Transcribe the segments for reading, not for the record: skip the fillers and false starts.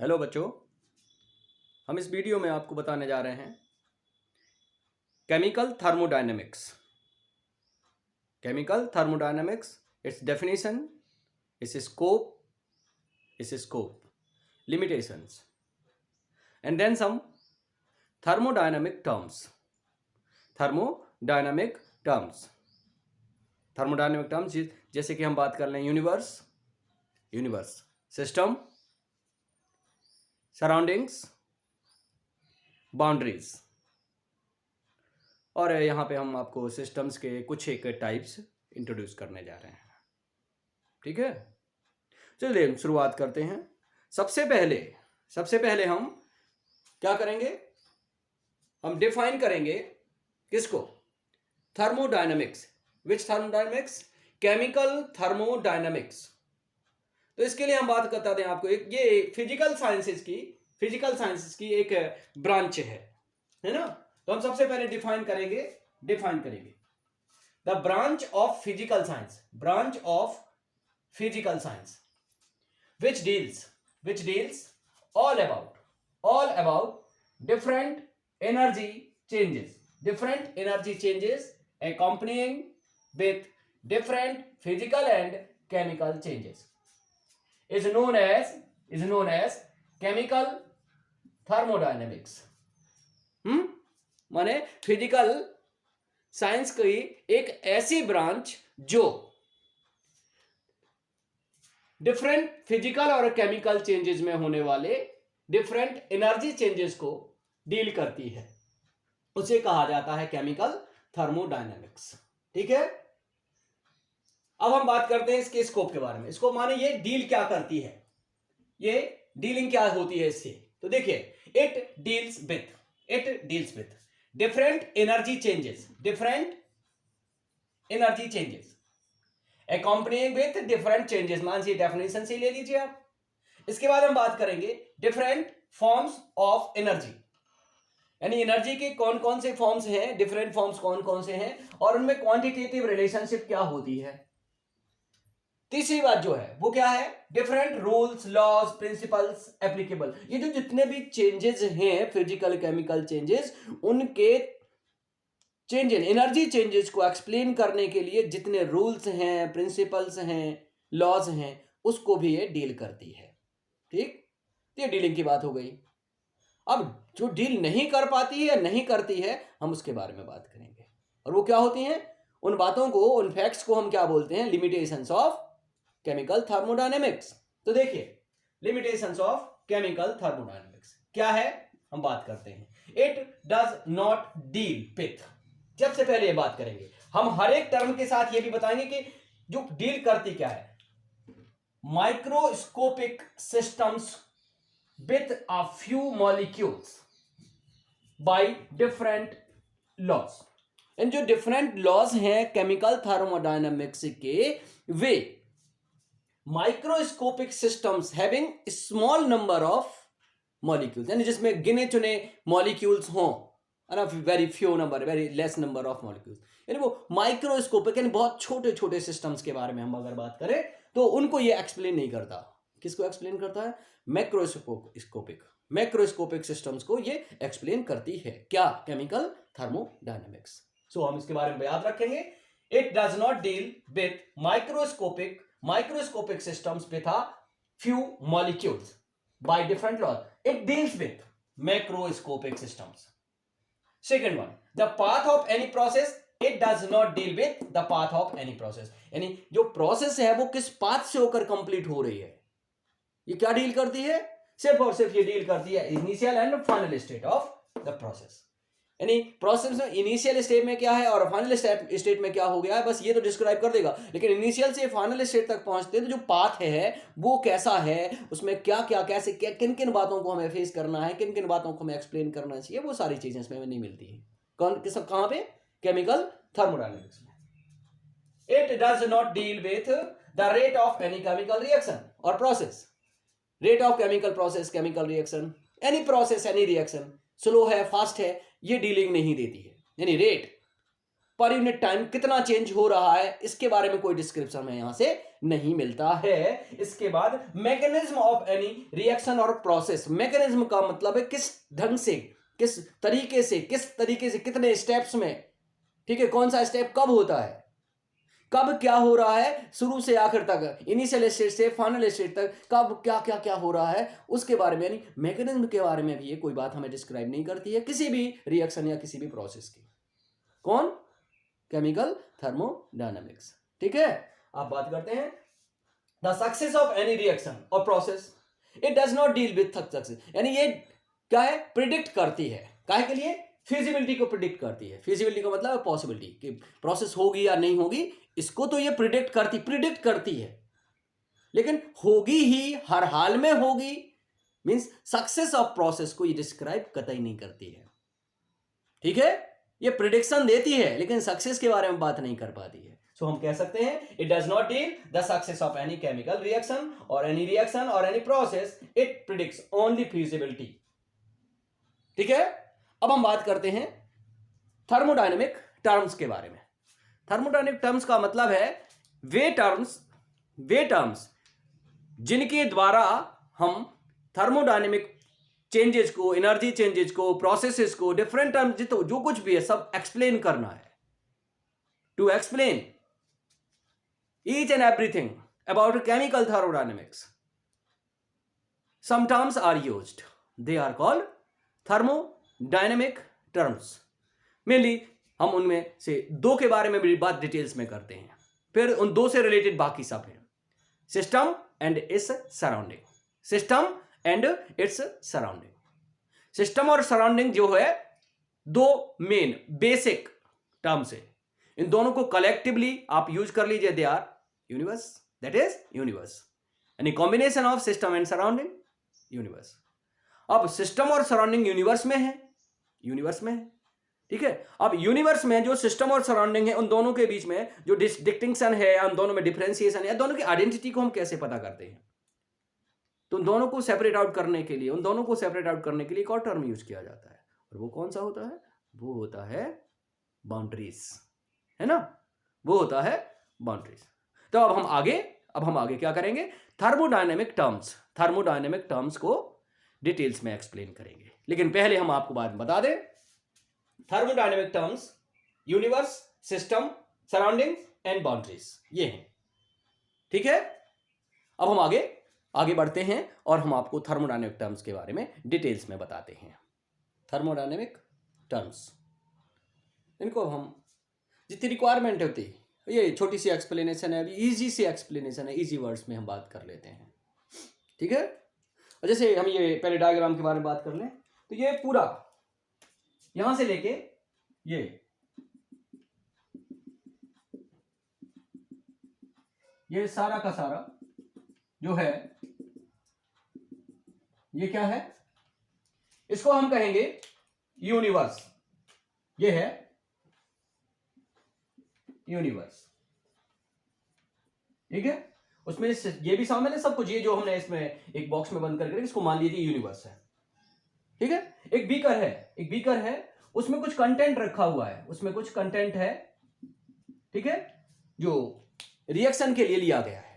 Hello बच्चों, हम इस वीडियो में आपको बताने जा रहे हैं chemical thermodynamics. Chemical thermodynamics, it's definition, its scope, limitations, and then some thermodynamic terms. Thermodynamic terms, जैसे कि हम बात कर लें यूनिवर्स, सिस्टम, सराउंडिंग्स, बाउंड्रीज। और यहाँ पे हम आपको सिस्टम्स के कुछ एक टाइप्स इंट्रोड्यूस करने जा रहे हैं। ठीक है, चलिए शुरुआत करते हैं। सबसे पहले हम क्या करेंगे, हम डिफाइन करेंगे किसको, थर्मोडायनामिक्स। विच थर्मोडायनामिक्स? Chemical thermodynamics. तो इसके लिए हम बात करते हैं आपको, एक ये फिजिकल साइंसेस की एक ब्रांच है ना। तो हम सबसे पहले डिफाइन करेंगे the branch of physical science which deals all about different energy changes accompanying with different physical and chemical changes is known as chemical thermodynamics। माने फिजिकल साइंस की एक ऐसी ब्रांच जो डिफरेंट फिजिकल और केमिकल चेंजेस में होने वाले different energy changes को डील करती है, उसे कहा जाता है केमिकल थर्मोडायनेमिक्स। ठीक है, अब हम बात करते हैं इसके स्कोप के बारे में। इसको माने ये डील क्या करती है, ये डीलिंग क्या होती है इससे। तो देखिए, it deals with different energy changes accompanying with different changes। मान लीजिए डेफिनेशन से ले लीजिए आप। इसके बाद हम बात करेंगे डिफरेंट फॉर्म्स ऑफ एनर्जी, यानी एनर्जी के कौन कौन से फॉर्म्स हैं, डिफरेंट फॉर्म्स कौन कौन से हैं और उनमें क्वांटिटेटिव रिलेशनशिप क्या होती है। तीसरी बात जो है वो क्या है, different rules, laws, principles applicable. ये जो जितने भी चेंजेस हैं, फिजिकल केमिकल चेंजेस, उनके चेंजेस, एनर्जी चेंजेस को एक्सप्लेन करने के लिए जितने रूल्स हैं, प्रिंसिपल्स हैं, लॉज हैं, उसको भी ये डील करती है। ठीक, ये डीलिंग की बात हो गई। अब जो डील नहीं कर पाती है, नहीं करती है, हम उसके बारे में बात करेंगे। और वो क्या होती हैं, उन बातों को, उन फैक्ट्स को हम क्या बोलते हैं, लिमिटेशंस ऑफ केमिकल थर्मोडायनेमिक्स। तो देखिए, लिमिटेशंस ऑफ केमिकल थर्मोडायनेमिक्स क्या है, हम बात करते हैं। It does not deal with, सबसे पहले ये बात करेंगे हम, हर एक टर्म के साथ ये भी बताएंगे कि जो डील करती क्या है। Microscopic systems with a few molecules by different laws. And जो डिफरेंट लॉज हैं केमिकल थर्मोडायनेमिक्स के, वे microscopic systems having small number of molecules, यानी जिसमें गिने चुने मॉलिक्यूल्स हों, very few number, very less number of molecules, यानी वो माइक्रोस्कोपिक, यानी बहुत छोटे छोटे सिस्टम्स के बारे में हम अगर बात करें तो उनको ये एक्सप्लेन नहीं करता। किसको एक्सप्लेन करता है, मैक्रोस्कोपिक सिस्टम्स को ये एक्सप्लेन करती है। क्या, केमिकल थर्मोडायनेमिक्स। सो हम इसके बारे में याद रखेंगे। It does not deal with microscopic systems with a few molecules by different laws. It deals with macroscopic systems. Second one, the path of any process. It does not deal with the path of any process. यानी जो process है वो किस path से होकर complete हो रही है, ये क्या डील करती है, सिर्फ और सिर्फ ये डील करती है initial and final state of the process. यानी प्रोसेस में इनिशियल स्टेट में क्या है और फाइनल स्टेट में क्या हो गया है, बस ये तो डिस्क्राइब कर देगा। लेकिन इनिशियल से फाइनल स्टेट तक पहुंचते तो जो पाथ है वो कैसा है, उसमें क्या क्या, कैसे, किन किन बातों को हमें फेस करना है, किन किन बातों को हमें एक्सप्लेन करना चाहिए, वो सारी चीजें इसमें नहीं मिलती है। कहां पे, केमिकल थर्मोडायनेमिक्स में। It does not deal with the rate of any chemical reaction और process. Rate of chemical process, chemical reaction, any process, any reaction, slow है, फास्ट है, ये डीलिंग नहीं देती है। यानी रेट, पर यूनिट टाइम कितना चेंज हो रहा है, इसके बारे में कोई डिस्क्रिप्शन हमें यहां से नहीं मिलता है। इसके बाद मैकेनिज्म ऑफ एनी रिएक्शन और प्रोसेस। मैकेनिज्म का मतलब है किस ढंग से, किस तरीके से कितने स्टेप्स में, ठीक है, कौन सा स्टेप कब होता है, कब क्या हो रहा है, शुरू से आखिर तक, इनिशियल स्टेज से फाइनल स्टेज तक कब क्या क्या क्या हो रहा है, उसके बारे में, यानी मैकेनिज्म के बारे में भी ये कोई बात हमें डिस्क्राइब नहीं करती है किसी भी रिएक्शन या किसी भी प्रोसेस की। कौन? Chemical thermodynamics. ठीक है, आप बात करते हैं the success of any reaction और process, it does not deal with success, यानी ये क्या है, प्रिडिक्ट करती है, काहे के लिए, फिजिबिलिटी को प्रिडिक्ट करती है। फिजिबिलिटी का मतलब है पॉसिबिलिटी कि प्रोसेस होगी या नहीं होगी, इसको तो ये प्रिडिक्ट करती है, लेकिन होगी ही, हर हाल में होगी, मींस सक्सेस ऑफ प्रोसेस को ये डिस्क्राइब कतई नहीं करती है। ठीक है, ये प्रिडिक्शन देती है लेकिन सक्सेस के बारे में बात नहीं कर पाती है। सो हम कह सकते हैं it does not deal the success of any chemical reaction और any process, it predicts only feasibility. ठीक है, अब हम बात करते हैं थर्मोडायनेमिक टर्म्स के बारे में। थर्मोडायनेमिक टर्म्स का मतलब है वे टर्म्स जिनके द्वारा हम थर्मोडायनेमिक चेंजेस को, एनर्जी चेंजेस को, प्रोसेसेस को, डिफरेंट टर्म्स जो कुछ भी है सब एक्सप्लेन करना है। To explain each and everything about chemical thermodynamics, some terms are used, they are called thermodynamic terms। Mainly हम उनमें से दो के बारे में भी बात डिटेल्स में करते हैं, फिर उन दो से रिलेटेड बाकी सब है। System and its surrounding, system and its surrounding. System और सराउंडिंग जो है दो मेन बेसिक टर्म्स है, इन दोनों को कलेक्टिवली आप यूज कर लीजिए, they are universe, that is universe, यानी combination of system and surrounding universe. अब सिस्टम और सराउंडिंग यूनिवर्स में है, ठीक है। अब यूनिवर्स में जो सिस्टम और सराउंडिंग है, उन दोनों के बीच में जो डिस्टिंक्शन है, उन दोनों में डिफरेंशिएशन है, दोनों की आइडेंटिटी को हम कैसे पता करते हैं, तो उन दोनों को सेपरेट आउट करने के लिए एक और टर्म यूज किया जाता है, और वो कौन सा होता है, वो होता है बाउंड्रीज, है ना, वो होता है बाउंड्रीज। तो अब हम आगे क्या करेंगे, थर्मोडायनेमिक टर्म्स को डिटेल्स में एक्सप्लेन करेंगे। लेकिन पहले हम आपको बात बता दें, thermodynamic terms universe, system, surrounding and boundaries, ये हैं। ठीक है, अब हम आगे बढ़ते हैं और हम आपको थर्मोडायनेमिक टर्म्स के बारे में डिटेल्स में बताते हैं। थर्मोडायनेमिक टर्म्स, इनको हम जितनी रिक्वायरमेंट होती है, ये छोटी सी एक्सप्लेनेशन है, अभी इजी सी एक्सप्लेनेशन है, इजी वर्ड्स में हम बात कर लेते हैं। ठीक है, और जैसे हम ये पहले डायग्राम के बारे में बात कर लें, तो ये पूरा यहां से लेके ये सारा का सारा जो है, ये क्या है, इसको हम कहेंगे यूनिवर्स। ये है यूनिवर्स, ठीक है। उसमें ये भी शामिल है सब कुछ, ये जो हमने इसमें एक बॉक्स में बंद करके इसको मान लीजिए यूनिवर्स है। ठीक है, एक बीकर है, उसमें कुछ कंटेंट रखा हुआ है, उसमें कुछ कंटेंट है, ठीक है, जो रिएक्शन के लिए लिया गया है।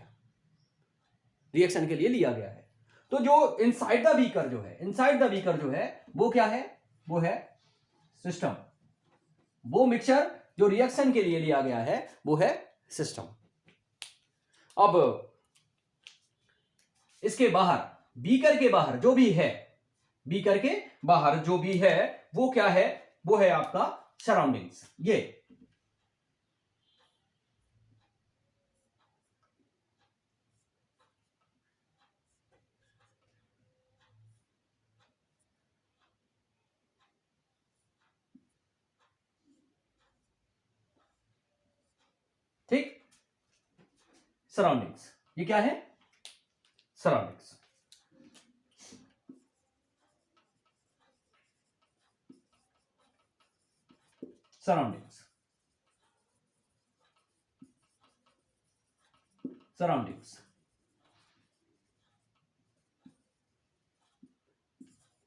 तो जो इनसाइड द बीकर जो है वो क्या है, वो है सिस्टम। वो मिक्सचर जो रिएक्शन के लिए लिया गया है वो है सिस्टम। अब इसके बाहर, बीकर के बाहर जो भी है, वो क्या है, वो है आपका सराउंडिंग्स। ये ठीक, सराउंडिंग्स, ये क्या है, सराउंडिंग्स।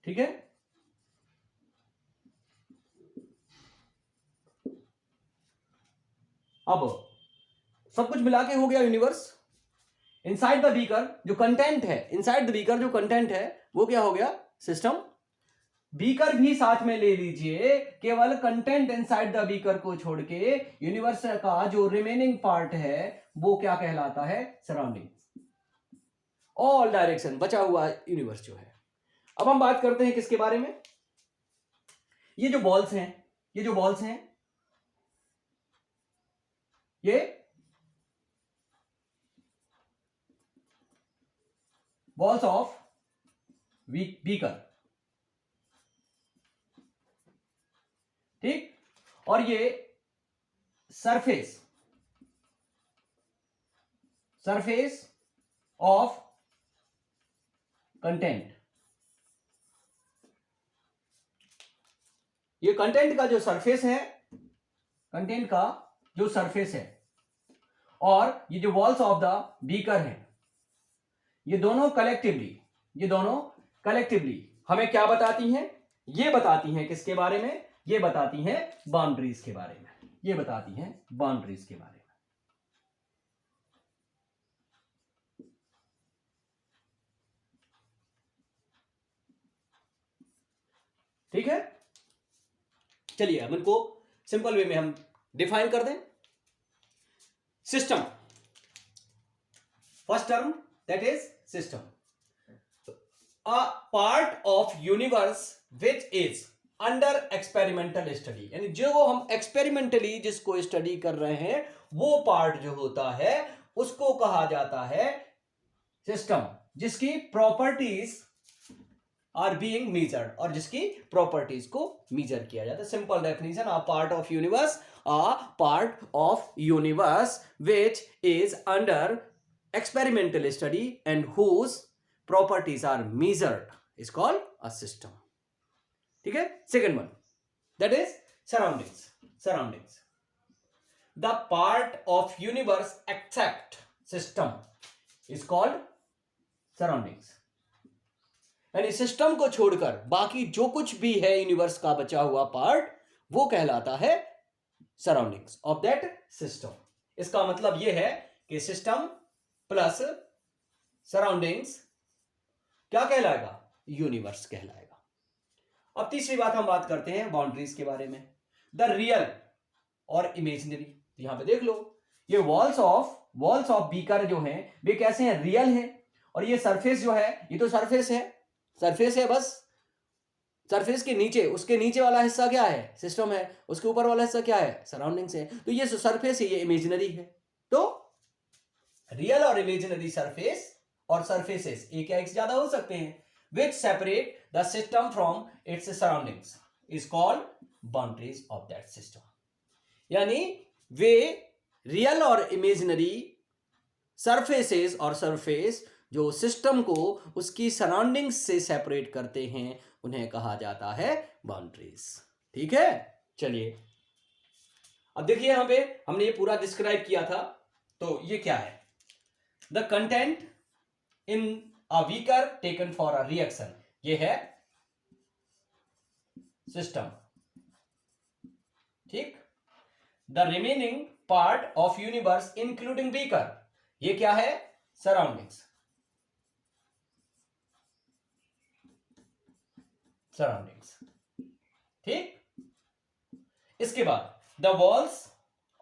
ठीक है, अब सब कुछ मिला के हो गया यूनिवर्स। इनसाइड द बीकर जो कंटेंट है, इनसाइड द बीकर जो कंटेंट है वो क्या हो गया? सिस्टम। बीकर भी साथ में ले लीजिए, केवल कंटेंट इनसाइड द बीकर को छोड़ के यूनिवर्स का जो रिमेनिंग पार्ट है वो क्या कहलाता है? सराउंडिंग। ऑल डायरेक्शन, बचा हुआ यूनिवर्स जो है। अब हम बात करते हैं किसके बारे में? ये जो बॉल्स हैं, ये जो बॉल्स हैं, ये बॉल्स ऑफ बीकर, ठीक? और ये सरफेस ऑफ कंटेंट। ये कंटेंट का जो सरफेस है, कंटेंट का जो सरफेस है, और ये जो वॉल्स ऑफ द बीकर है, ये दोनों कलेक्टिवली हमें क्या बताती हैं? ये बताती हैं किसके बारे में? ये बताती हैं बाउंड्रीज के बारे में। ये बताती हैं बाउंड्रीज के बारे में। ठीक है, चलिए हम इनको सिंपल वे में हम डिफाइन कर दें। System, first term that is system, a part of universe which is under experimental study, यानी जो हम एक्सपेरिमेंटली जिसको स्टडी कर रहे हैं वो पार्ट जो होता है उसको कहा जाता है सिस्टम, जिसकी प्रॉपर्टीज आर बीइंग मेजर्ड, और जिसकी प्रॉपर्टीज को मेजर किया जाता है। Simple definition, a part of universe which is under experimental study and whose properties are measured is called a system. ठीक है? Second one, that is surroundings. The part of universe except system is called surroundings. यानी system को छोड़कर बाकी जो कुछ भी है यूनिवर्स का बचा हुआ पार्ट वो कहलाता है सराउंडिंग्स ऑफ दैट सिस्टम। इसका मतलब यह है कि सिस्टम प्लस सराउंडिंग्स क्या कहलाएगा? यूनिवर्स कहलाएगा। अब तीसरी बात हम बात करते हैं बाउंड्रीज के बारे में। द रियल और इमेजिनरी, यहां पे देख लो, ये वॉल्स ऑफ बीकर जो हैं वे कैसे हैं? रियल हैं। और ये सरफेस जो है, ये तो सरफेस है बस। सरफेस के नीचे, उसके नीचे वाला हिस्सा क्या है? सिस्टम है। उसके ऊपर वाला हिस्सा क्या है? सराउंडिंग्स है। तो ये सरफेस है, ये इमेजिनरी है। तो रियल और इमेजिनरी सरफेस और सरफेसेस एक या एक ज्यादा हो सकते हैं, विच separate the system from its surroundings is called boundaries of that system. यानी वे रियल और इमेजिनरी सरफेसेस और सरफेस जो सिस्टम को उसकी सराउंडिंग्स से सेपरेट करते हैं उन्हें कहा जाता है बाउंड्रीज। ठीक है, चलिए अब देखिए यहां पे हमने ये पूरा डिस्क्राइब किया था। तो ये क्या है? The content in a beaker taken for a reaction, ये है सिस्टम। ठीक, the remaining part of universe including beaker, ये क्या है? सराउंडिंग्स। ठीक, इसके बाद the walls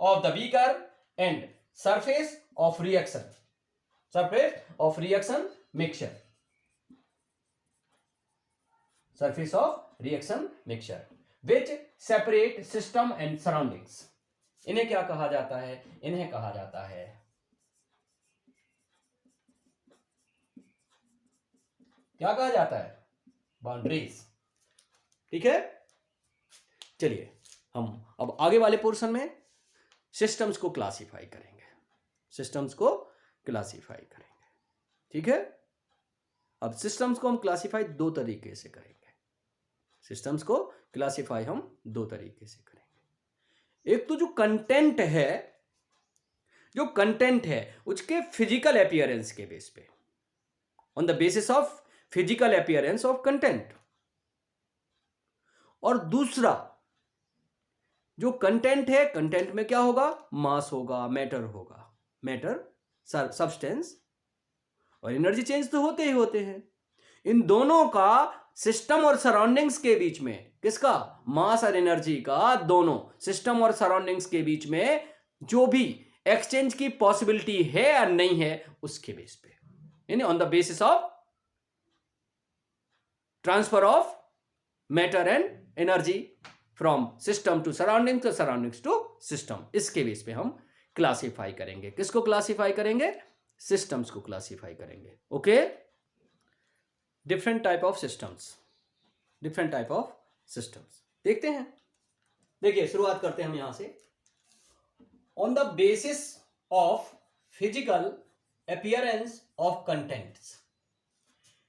of the beaker and surface of reaction mixture, surface of reaction mixture which separate system and surroundings। इन्हें क्या कहा जाता है? इन्हें कहा जाता है, क्या कहा जाता है? बाउंड्रीज। ठीक है, चलिए हम अब आगे वाले पोर्शन में सिस्टम्स को क्लासिफाई करेंगे। ठीक है, अब सिस्टम्स को हम क्लासिफाई दो तरीके से करेंगे। एक तो जो कंटेंट है उसके फिजिकल अपीयरेंस के बेस पे, on the basis of physical appearance of content, और दूसरा जो कंटेंट है, कंटेंट में क्या होगा, मास होगा, मैटर होगा, मैटर सब्सटेंस, और एनर्जी चेंज तो होते ही होते हैं। इन दोनों का सिस्टम और सराउंडिंग्स के बीच में, किसका, मास और एनर्जी का, दोनों सिस्टम और सराउंडिंग्स के बीच में जो भी एक्सचेंज की पॉसिबिलिटी है या नहीं है, उसके बेस पे, यानी on the basis of transfer of matter and energy from system to surroundings, surroundings to system, इसके बेस पे हम क्लासिफाई करेंगे। किसको क्लासिफाई करेंगे, सिस्टम्स को क्लासिफाई करेंगे। Okay, different type of systems, different type of systems देखते हैं। देखिए शुरुआत करते हैं हम यहां से। On the basis of physical appearance of contents,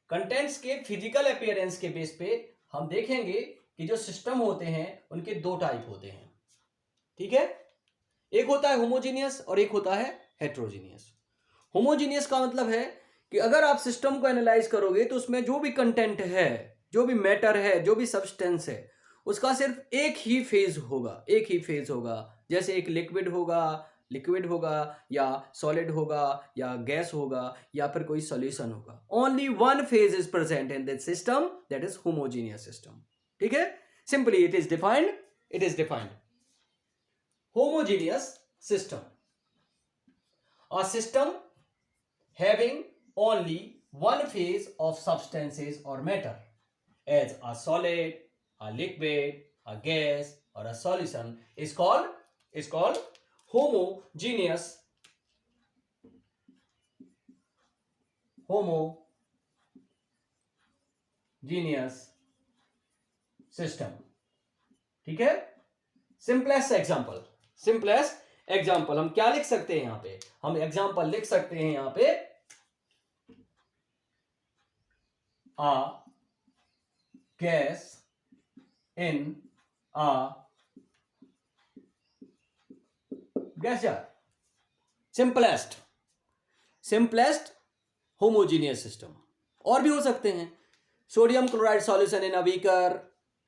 contents के फिजिकल अपीयरेंस के बेस पे हम देखेंगे कि जो सिस्टम होते हैं उनके दो टाइप होते हैं। ठीक है, एक होता है होमोजीनियस और एक होता है हेट्रोजीनियस। होमोजीनियस का मतलब है कि अगर आप सिस्टम को एनालाइज करोगे तो उसमें जो भी कंटेंट है, जो भी मैटर है, जो भी सब्सटेंस है, उसका सिर्फ एक ही फेज होगा, एक ही फेज होगा। जैसे एक लिक्विड होगा या सॉलिड होगा या गैस होगा या फिर कोई सॉल्यूशन होगा। Only one phase is present in this system, that is homogeneous system. ठीक है, simply it is defined homogeneous system, a system having only one phase of substances or matter, as a solid, a liquid, a gas or a solution is called homogeneous system। ठीक है, simplest example हम क्या लिख सकते हैं यहां पे, हम एग्जाम्पल लिख सकते हैं यहां पे, a gas in a gas jar, simplest homogeneous system. और भी हो सकते हैं, sodium chloride solution in a beaker,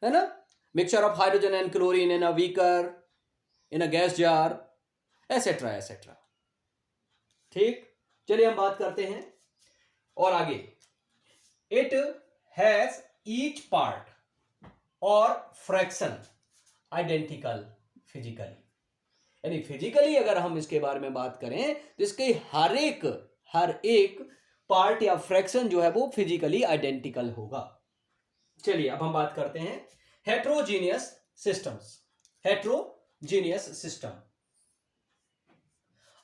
है ना, mixture of hydrogen and chlorine in a beaker, in a gas jar, etcetera etcetera. ठीक, चलिए हम बात करते हैं और आगे। It has each part or fraction identical physically, यानी फिजिकली अगर हम इसके बारे में बात करें तो इसके हर एक पार्ट या फ्रैक्शन जो है वो फिजिकली आइडेंटिकल होगा। चलिए अब हम बात करते हैं heterogeneous systems. Heterogeneous system,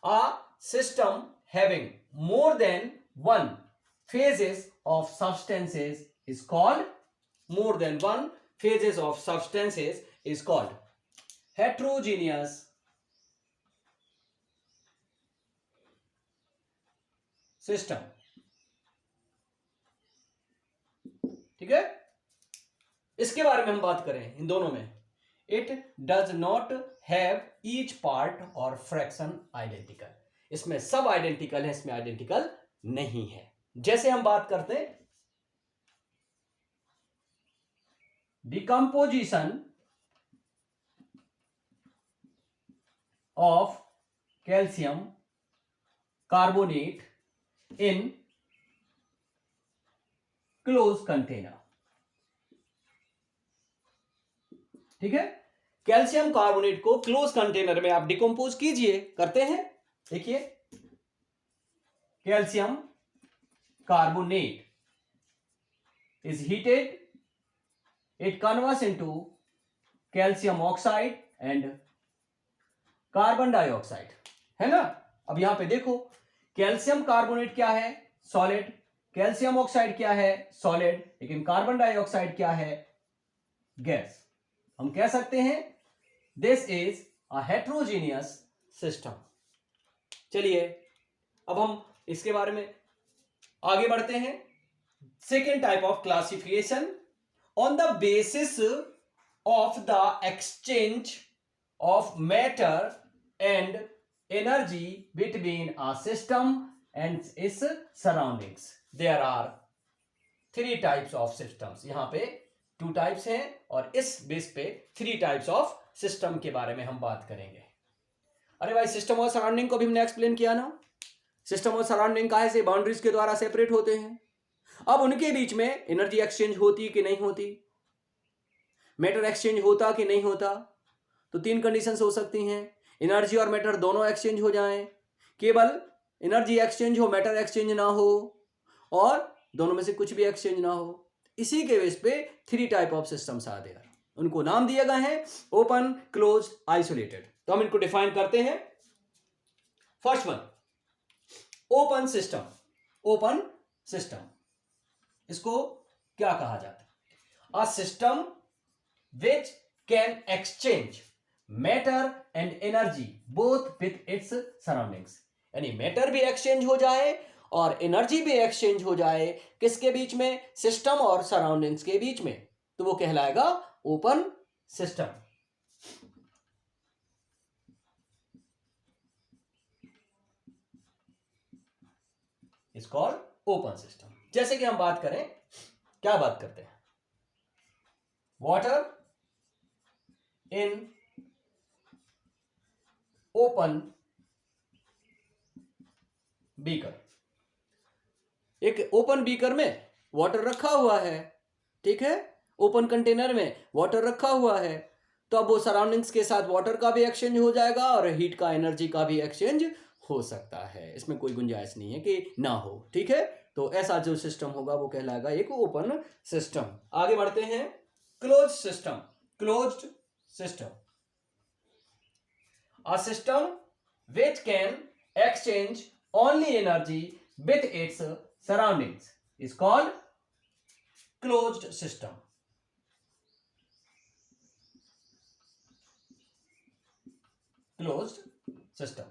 a system having more than one phases of substances is called heterogeneous system। ठीक है, इसके बारे में हम बात करें इन दोनों में, It does not have each part or fraction identical, इसमें सब आइडेंटिकल है, इसमें आइडेंटिकल नहीं है। जैसे हम बात करते हैं decomposition of calcium carbonate in close container. ठीक है, कैल्शियम कार्बोनेट को क्लोज कंटेनर में आप डिकम्पोज कीजिए, करते हैं। देखिए calcium carbonate is heated, it converts into calcium oxide and carbon dioxide, है ना। अब यहां पे देखो कैल्शियम कार्बोनेट क्या है, सॉलिड, कैल्शियम ऑक्साइड क्या है, सॉलिड, लेकिन कार्बन डाइऑक्साइड क्या है, गैस। हम कह सकते हैं this is a heterogeneous system. चलिए अब हम इसके बारे में आगे बढ़ते हैं। Second type of classification, on the basis of the exchange of matter and energy between a system and its surroundings, there are 3 types of systems. यहां पे 2 टाइप्स हैं और इस बेस पे 3 टाइप्स ऑफ सिस्टम के बारे में हम बात करेंगे। अरे भाई, सिस्टम और सराउंडिंग को भी हमने एक्सप्लेन किया ना। सिस्टम और सराउंडिंग काहे से? बाउंड्रीज के द्वारा सेपरेट होते हैं। अब उनके बीच में एनर्जी एक्सचेंज होती कि नहीं होती, मैटर एक्सचेंज होता कि नहीं होता? तो तीन कंडीशंस हो सकती हैं, एनर्जी और मैटर दोनों एक्सचेंज हो जाएं, केवल एनर्जी एक्सचेंज हो, मैटर एक्सचेंज ना हो, और दोनों में से कुछ भी एक्सचेंज ना हो। इसी के बेस पे three type of systems are there. उनको नाम दिए गए हैं ओपन, क्लोज, आइसोलेटेड। तो हम इनको डिफाइन करते हैं। First one, open system. Open system, इसको क्या कहा जाता है? A system which can exchange matter and energy both with its surroundings। यानी मैटर भी एक्सचेंज हो जाए और एनर्जी भी एक्सचेंज हो जाए, किसके बीच में? सिस्टम और सराउंडिंग्स के बीच में। तो वो कहलाएगा open system. It's called open system. जैसे कि हम बात करें, क्या बात करते हैं? Water in open beaker. एक ओपन बीकर में वाटर रखा हुआ है, ठीक है, ओपन कंटेनर में वाटर रखा हुआ है। तो अब वो सराउंडिंग्स के साथ वाटर का भी एक्सचेंज हो जाएगा और हीट का, एनर्जी का भी एक्सचेंज हो सकता है। इसमें कोई गुंजाइश नहीं है कि ना हो, ठीक है। तो ऐसा जो सिस्टम होगा वो कहलाएगा एक ओपन सिस्टम। आगे बढ़ते हैं, close system. Closed system, a system which can exchange only energy with its surroundings is called closed system। closed system,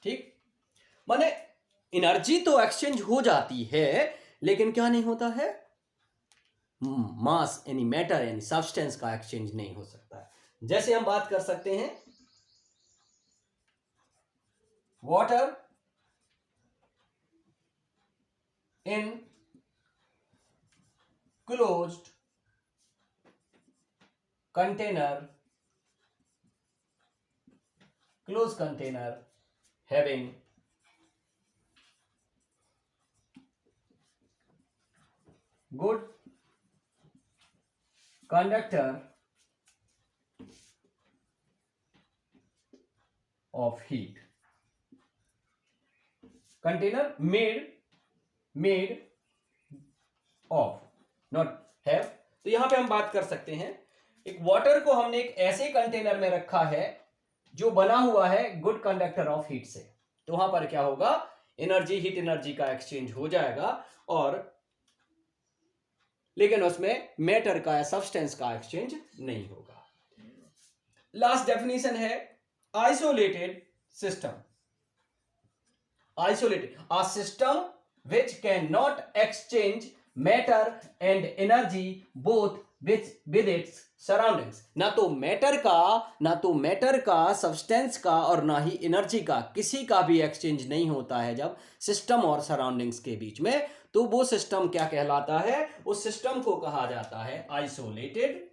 ठीक। माने एनर्जी तो एक्सचेंज हो जाती है, लेकिन क्या नहीं होता है? मास यानी मैटर यानी सब्सटेंस का एक्सचेंज नहीं हो सकता है। जैसे हम बात कर सकते हैं, water in closed container, close container having good conductor of heat। container made of, not have। तो यहां पे हम बात कर सकते हैं, एक वाटर को हमने एक ऐसे कंटेनर में रखा है जो बना हुआ है गुड कंडक्टर ऑफ हीट से। तो वहां पर क्या होगा? एनर्जी, हीट एनर्जी का एक्सचेंज हो जाएगा, और लेकिन उसमें मैटर का या सब्सटेंस का एक्सचेंज नहीं होगा। लास्ट डेफिनेशन है isolated system. Isolated, a system which cannot exchange matter and energy both with its surroundings। ना तो मैटर का, सब्सटेंस का, और ना ही एनर्जी का, किसी का भी एक्सचेंज नहीं होता है जब सिस्टम और सराउंडिंग्स के बीच में। तो वो सिस्टम क्या कहलाता है? उस सिस्टम को कहा जाता है आइसोलेटेड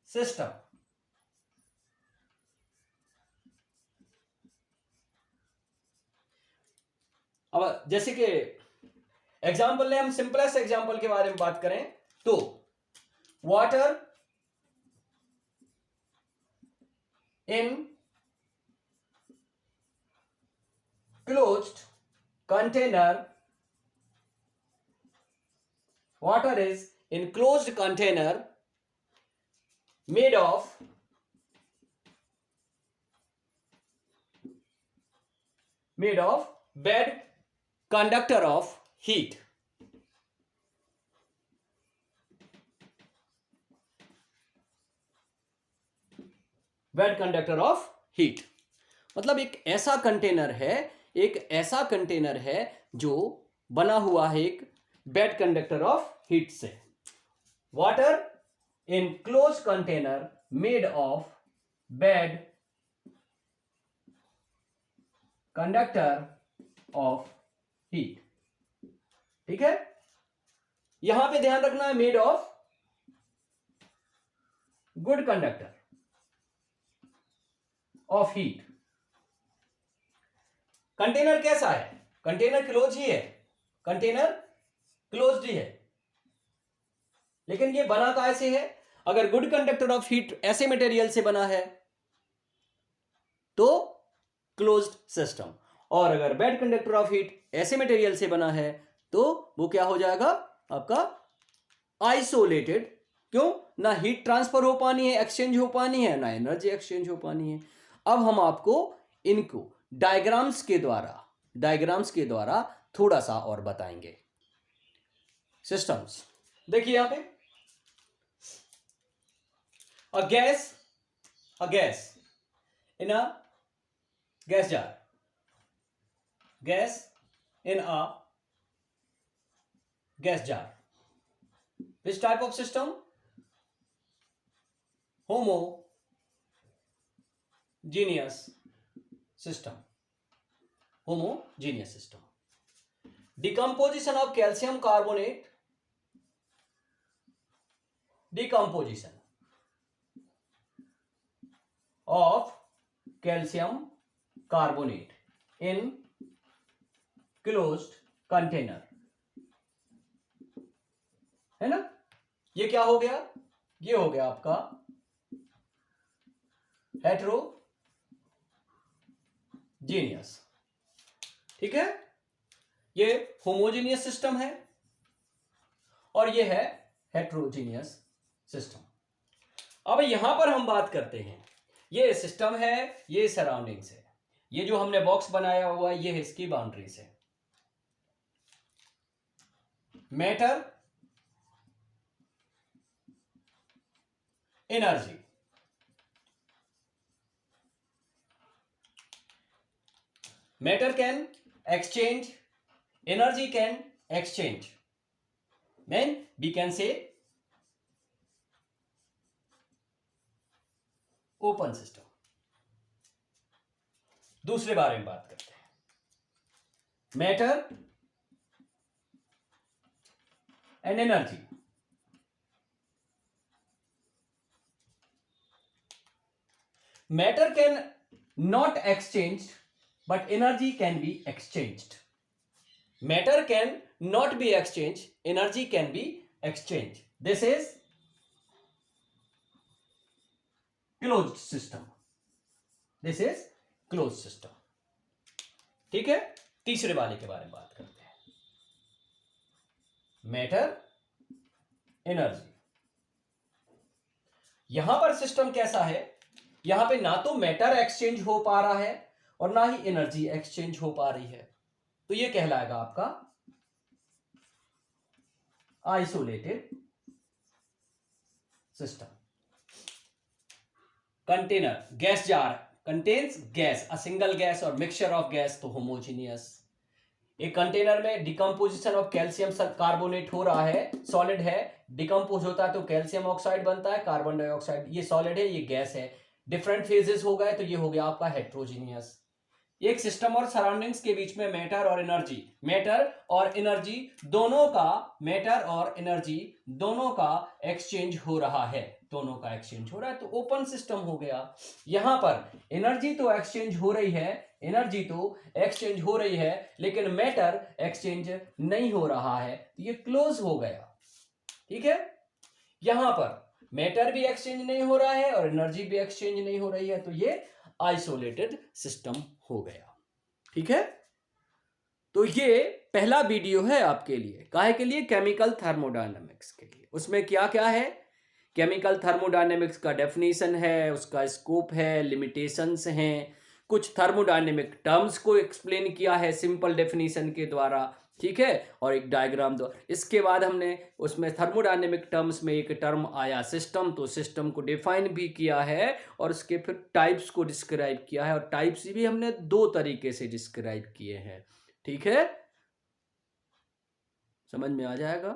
सिस्टम। अब जैसे कि एग्जाम्पल ले, हम सिंपलेस्ट एग्जाम्पल के बारे में बात करें तो water in closed container, water is in closed container made of bad conductor of heat। bad conductor of heat मतलब एक ऐसा कंटेनर है जो बना हुआ है एक बैड कंडक्टर ऑफ हीट से। Water in close container made of bad conductor of heat. ठीक है, यहां पे ध्यान रखना है, made of good conductor of heat. Container कैसा है? कंटेनर क्लोज ही है, कंटेनर क्लोज्ड ही है, लेकिन ये बना कैसे है? अगर गुड कंडक्टर ऑफ हीट ऐसे मटेरियल से बना है तो क्लोज्ड सिस्टम, और अगर बैड कंडक्टर ऑफ हीट ऐसे मटेरियल से बना है तो वो क्या हो जाएगा आपका? आइसोलेटेड। क्यों? ना हीट ट्रांसफर हो पानी है, एक्सचेंज हो पानी है, ना एनर्जी एक्सचेंज हो पानी है। अब हम आपको इनको डायग्राम्स के द्वारा थोड़ा सा और बताएंगे। सिस्टम्स देखिए यहां पे, a gas in a gas jar, gas in a gas jar, which type of system? Homogeneous system, homogeneous system. Decomposition of calcium carbonate, decomposition of calcium carbonate in closed container, है ना? ये क्या हो गया? ये हो गया आपका हेट्रोजीनियस। ठीक है, ये होमोजीनियस सिस्टम है और ये है हेट्रोजीनियस सिस्टम। अब यहां पर हम बात करते हैं, ये सिस्टम है, ये सराउंडिंग्स है, ये जो हमने बॉक्स बनाया हुआ है ये है इसकी बाउंड्रीज है। Matter, energy, matter can exchange, energy can exchange, then we can say open system। दूसरे बारे में बात करते हैं, matter and energy. Matter can not exchange but energy can be exchanged. Matter can not be exchanged, energy can be exchanged. This is closed system. This is closed system. ठीक है, तीसरे वाले के बारे में बात करते हैं, मैटर, एनर्जी। यहां पर सिस्टम कैसा है? यहां पे ना तो मैटर एक्सचेंज हो पा रहा है और ना ही एनर्जी एक्सचेंज हो पा रही है, तो ये कहलाएगा आपका isolated system. Container, gas jar contains gas, a single gas और मिक्सचर ऑफ गैस, तो होमोजीनियस। एक कंटेनर में डिकम्पोजिशन ऑफ कैल्शियम कार्बोनेट हो रहा है, सॉलिड है, डिकम्पोज होता है तो कैल्शियम ऑक्साइड बनता है, कार्बन डाइऑक्साइड, ये सॉलिड है, ये गैस है, डिफरेंट फेजेस हो गए, तो ये हो गया आपका हेट्रोजीनियस। एक सिस्टम और सराउंडिंग्स के बीच में मैटर और एनर्जी, दोनों का एक्सचेंज हो रहा है, तो ओपन सिस्टम हो गया। यहां पर एनर्जी तो एक्सचेंज हो रही है, लेकिन मैटर एक्सचेंज नहीं हो रहा है, तो ये क्लोज हो गया। ठीक है, यहां पर मैटर भी एक्सचेंज नहीं हो रहा है और एनर्जी भी एक्सचेंज नहीं हो रही है, तो ये आइसोलेटेड सिस्टम हो गया। ठीक है, तो ये पहला वीडियो है आपके लिए, काहे के लिए? केमिकल थर्मोडायनेमिक्स के लिए। उसमें क्या क्या है? केमिकल थर्मोडायनेमिक्स का डेफिनेशन है, उसका स्कोप है, लिमिटेशंस हैं, कुछ थर्मोडायनेमिक टर्म्स को एक्सप्लेन किया है सिंपल डेफिनेशन के द्वारा। ठीक है, और एक डायग्राम दो। इसके बाद हमने उसमें थर्मोडायनेमिक टर्म्स में एक टर्म आया सिस्टम, तो सिस्टम को डिफाइन भी किया है और उसके फिर टाइप्स को डिस्क्राइब किया है, और टाइप्स भी हमने दो तरीके से डिस्क्राइब किए हैं। ठीक है, समझ में आ जाएगा।